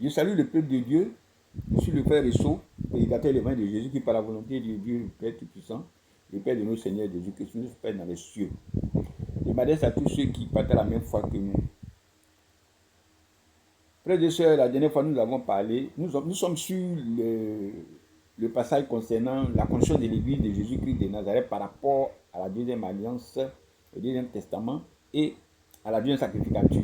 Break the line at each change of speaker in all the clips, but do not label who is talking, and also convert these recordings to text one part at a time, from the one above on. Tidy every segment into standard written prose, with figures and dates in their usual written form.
Je salue le peuple de Dieu. Je suis le frère Esso, prédicateur et l'évangile de Jésus qui, par la volonté de Dieu, le Père Tout-Puissant, le Père de nos Seigneurs Jésus-Christ, nous Père dans les cieux. Je m'adresse à tous ceux qui partagent la même foi que nous. Frères et sœurs, la dernière fois nous avons parlé, nous sommes sur le passage concernant la conscience de l'Église de Jésus-Christ de Nazareth par rapport à la deuxième alliance, au deuxième testament et à la deuxième sacrificature.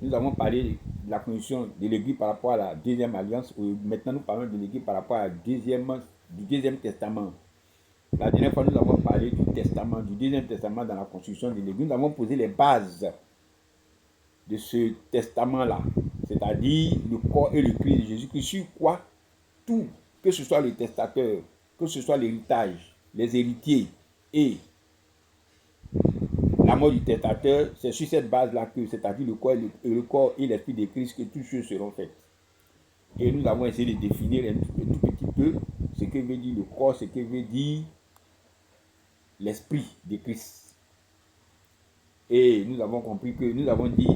Nous avons parlé de la conscience de l'Église par rapport à la deuxième alliance. Maintenant, nous parlons de l'Église par rapport à du deuxième testament. La dernière fois, nous avons parlé du testament, du deuxième testament dans la construction de l'Église. Nous avons posé les bases de ce testament-là, c'est-à-dire le corps et le Christ de Jésus-Christ, sur quoi tout, que ce soit le testateur, que ce soit l'héritage, les héritiers et la mort du testateur, c'est sur cette base-là que, c'est-à-dire le corps et l'esprit de Christ, que toutes choses seront faites. Et nous avons essayé de définir un tout petit peu ce que veut dire le corps, ce que veut dire l'esprit de Christ. Et nous avons compris que nous avons dit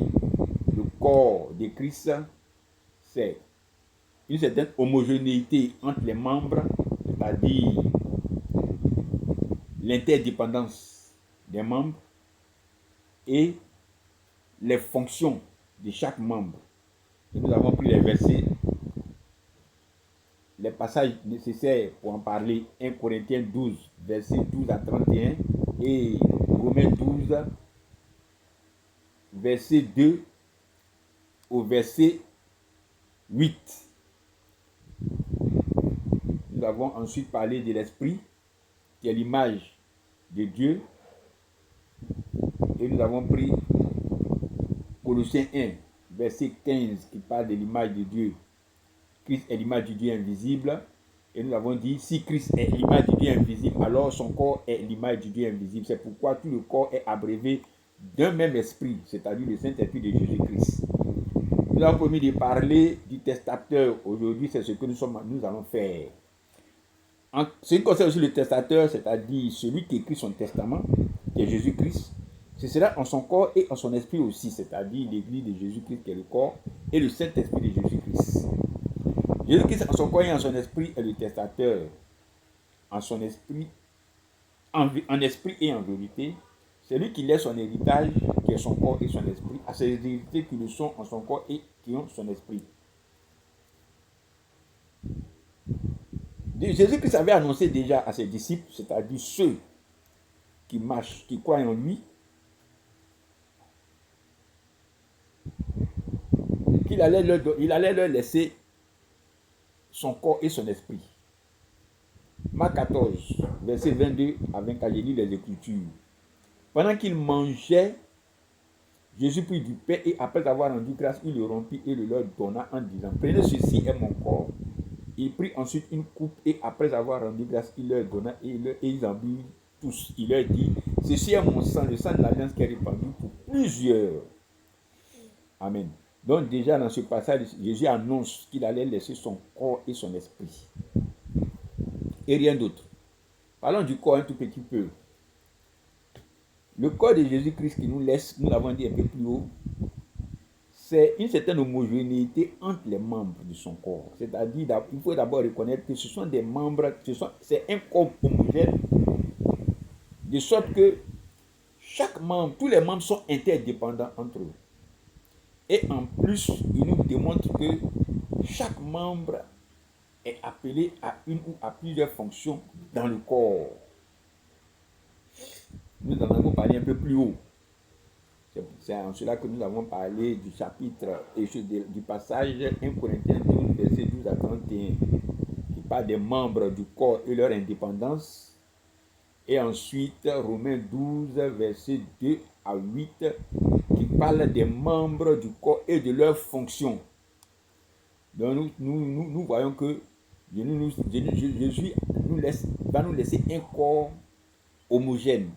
le corps de Christ, c'est une certaine homogénéité entre les membres, c'est-à-dire l'interdépendance des membres et les fonctions de chaque membre. Et nous avons pris les versets, les passages nécessaires pour en parler. 1 Corinthiens 12, versets 12 à 31 et Romains 12, verset 2 au verset 8. Nous avons ensuite parlé de l'esprit, qui est l'image de Dieu. Et nous avons pris Colossiens 1, verset 15, qui parle de l'image de Dieu. Christ est l'image du Dieu invisible. Et nous avons dit, si Christ est l'image du Dieu invisible, alors son corps est l'image du Dieu invisible. C'est pourquoi tout le corps est abrévé d'un même esprit, c'est-à-dire le Saint-Esprit de Jésus-Christ. Nous avons promis de parler du testateur. Aujourd'hui, c'est ce que nous allons faire. En ce qui concerne aussi le testateur, c'est-à-dire celui qui écrit son testament, qui est Jésus-Christ, ce sera en son corps et en son esprit aussi, c'est-à-dire l'Église de Jésus-Christ qui est le corps et le Saint-Esprit de Jésus-Christ. Jésus-Christ en son corps et en son esprit est le testateur. En son esprit, en esprit et en vérité, c'est lui qui laisse son héritage, qui est son corps et son esprit, à ses héritiers qui le sont en son corps et qui ont son esprit. Jésus-Christ avait annoncé déjà à ses disciples, c'est-à-dire ceux qui marchent, qui croient en lui, qu'il allait leur laisser son corps et son esprit. Marc 14, verset 22 à 24, j'ai lu les Écritures. Pendant qu'il mangeait, Jésus prit du pain et après avoir rendu grâce, il le rompit et le leur donna en disant, prenez ceci est mon corps. Il prit ensuite une coupe et après avoir rendu grâce, il leur donna et ils en burent tous. Il leur dit, ceci est mon sang, le sang de l'alliance qui est répandu pour plusieurs. Amen. Donc déjà dans ce passage, Jésus annonce qu'il allait laisser son corps et son esprit. Et rien d'autre. Parlons du corps un tout petit peu. Le corps de Jésus-Christ qui nous laisse, nous l'avons dit un peu plus haut, c'est une certaine homogénéité entre les membres de son corps. C'est-à-dire, il faut d'abord reconnaître que ce sont des membres, c'est un corps homogène, de sorte que chaque membre, tous les membres sont interdépendants entre eux. Et en plus, il nous démontre que chaque membre est appelé à une ou à plusieurs fonctions dans le corps. Nous en avons parlé un peu plus haut. C'est en cela que nous avons parlé du chapitre et du passage 1 Corinthiens 12, verset 12 à 31, qui parle des membres du corps et leur indépendance. Et ensuite, Romains 12, verset 2 à 8, qui parle des membres du corps et de leurs fonctions. Donc nous voyons que Jésus va nous laisser un corps homogène,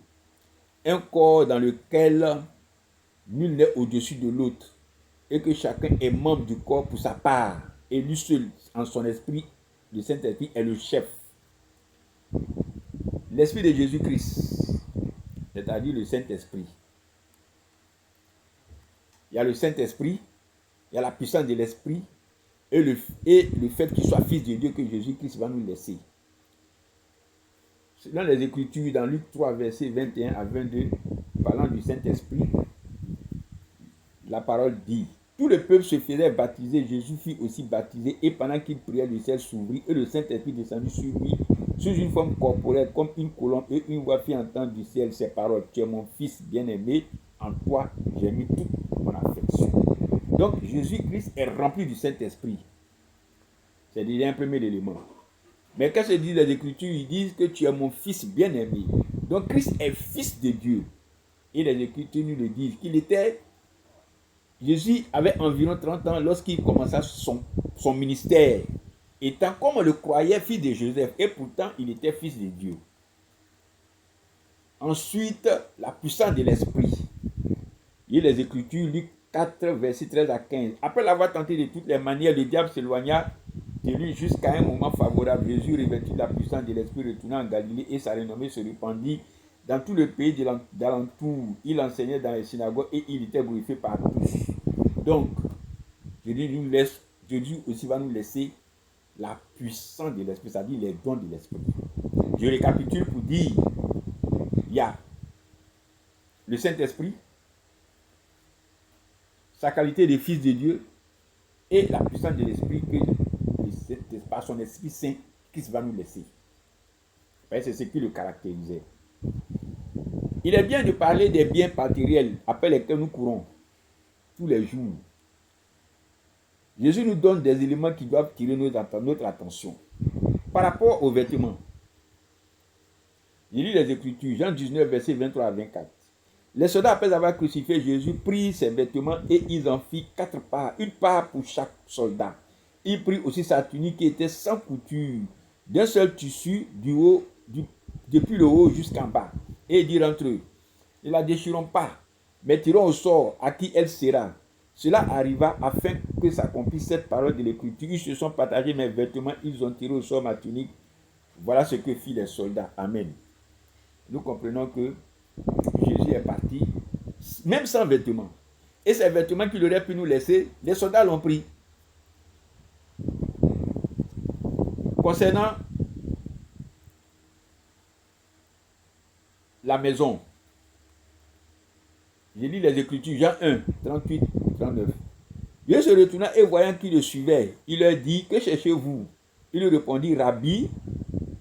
un corps dans lequel nul n'est au-dessus de l'autre, et que chacun est membre du corps pour sa part, et lui seul, en son esprit, le Saint-Esprit est le chef. L'Esprit de Jésus-Christ, c'est-à-dire le Saint-Esprit. Il y a le Saint-Esprit il y a la puissance de l'esprit et le fait qu'il soit fils de Dieu que Jésus-Christ va nous laisser. Dans les Écritures, dans Luc 3, versets 21 à 22, parlant du Saint-Esprit, la parole dit: tout le peuple se faisait baptiser, Jésus fut aussi baptisé, et pendant qu'il priait, le ciel s'ouvrit, et le Saint-Esprit descendit sur lui, sous une forme corporelle, comme une colombe, et une voix fit entendre du ciel ces paroles: tu es mon fils bien-aimé, en toi j'ai mis toute mon affection. Donc Jésus-Christ est rempli du Saint-Esprit. C'est déjà un premier élément. Mais quand se disent les Écritures, ils disent que tu es mon fils bien-aimé. Donc Christ est fils de Dieu. Et les Écritures nous le disent qu'il était... Jésus avait environ 30 ans lorsqu'il commença son ministère. Étant, comme on le croyait, fils de Joseph. Et pourtant, il était fils de Dieu. Ensuite, la puissance de l'esprit. Et les Écritures, Luc 4, versets 13 à 15. Après l'avoir tenté de toutes les manières, le diable s'éloigna de lui jusqu'à un moment favorable. Jésus, revêtu de la puissance de l'esprit, retourna en Galilée et sa renommée se répandit dans tout le pays d'alentour. Il enseignait dans les synagogues et il était glorifié par tous. Donc, Jésus aussi va nous laisser la puissance de l'esprit, c'est-à-dire les dons de l'esprit. Je récapitule pour dire, il y a le Saint-Esprit, sa qualité de fils de Dieu et la puissance de l'esprit que par son Esprit Saint Christ va nous laisser. C'est ce qui le caractérisait. Il est bien de parler des biens matériels après lesquels nous courons tous les jours. Jésus nous donne des éléments qui doivent tirer notre attention. Par rapport aux vêtements, je lis les Écritures, Jean 19, versets 23 à 24. Les soldats, après avoir crucifié Jésus, prirent ses vêtements et ils en firent 4 parts, une part pour chaque soldat. Il prit aussi sa tunique qui était sans couture, d'un seul tissu, depuis le haut jusqu'en bas. Et ils dirent entre eux: ne la déchirons pas, mais tirons au sort à qui elle sera. Cela arriva afin que s'accomplisse cette parole de l'Écriture. Ils se sont partagés mes vêtements, ils ont tiré au sort ma tunique. Voilà ce que firent les soldats. Amen. Nous comprenons que Jésus est parti, même sans vêtements. Et ces vêtements qu'il aurait pu nous laisser, les soldats l'ont pris. Concernant la maison, je lis les Écritures, Jean 1, 38, 39. Dieu se retourna et voyant qu'il le suivait, il leur dit: que cherchez-vous? Il lui répondit: Rabbi,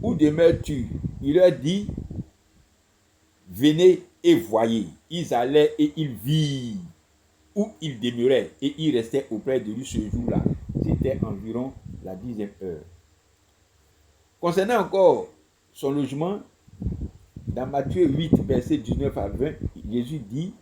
où demeures-tu? Il leur dit: venez et voyez. Ils allaient et ils virent où il demeurait et ils restaient auprès de lui ce jour-là. C'était environ la 10e heure. Concernant encore son logement, dans Matthieu 8, verset 19 à 20, Jésus dit,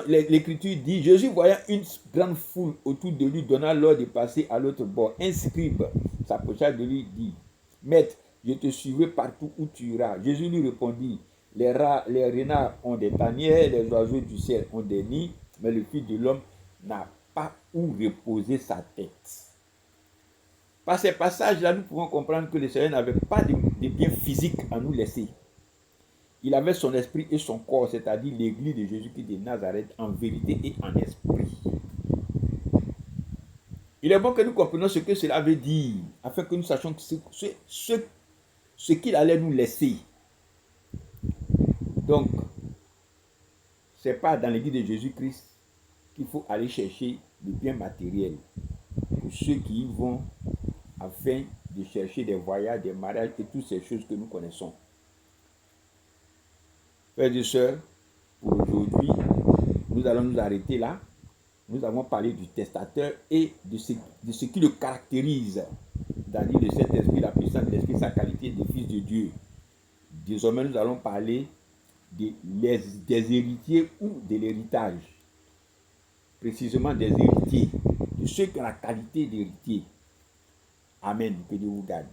l'Écriture dit, Jésus voyant une grande foule autour de lui, donna l'ordre de passer à l'autre bord. Un scribe s'approcha de lui et dit: Maître, je te suivrai partout où tu iras. Jésus lui répondit: les renards ont des tanières, les oiseaux du ciel ont des nids, mais le Fils de l'homme n'a pas où reposer sa tête. Par ces passages-là, nous pouvons comprendre que le Seigneur n'avait pas de biens physiques à nous laisser. Il avait son esprit et son corps, c'est-à-dire l'église de Jésus-Christ de Nazareth, en vérité et en esprit. Il est bon que nous comprenions ce que cela veut dire, afin que nous sachions ce qu'il allait nous laisser. Donc, ce n'est pas dans l'église de Jésus-Christ qu'il faut aller chercher le bien matériel. Pour ceux qui y vont afin de chercher des voyages, des mariages et toutes ces choses que nous connaissons. Frères et sœurs, pour aujourd'hui, nous allons nous arrêter là. Nous avons parlé du testateur et de ce qui le caractérise, c'est-à-dire de cet esprit, la puissance de l'esprit, sa qualité de fils de Dieu. Désormais, nous allons parler des héritiers ou de l'héritage. Précisément des héritiers, de ceux qui ont la qualité d'héritier. Amen. Que Dieu vous garde.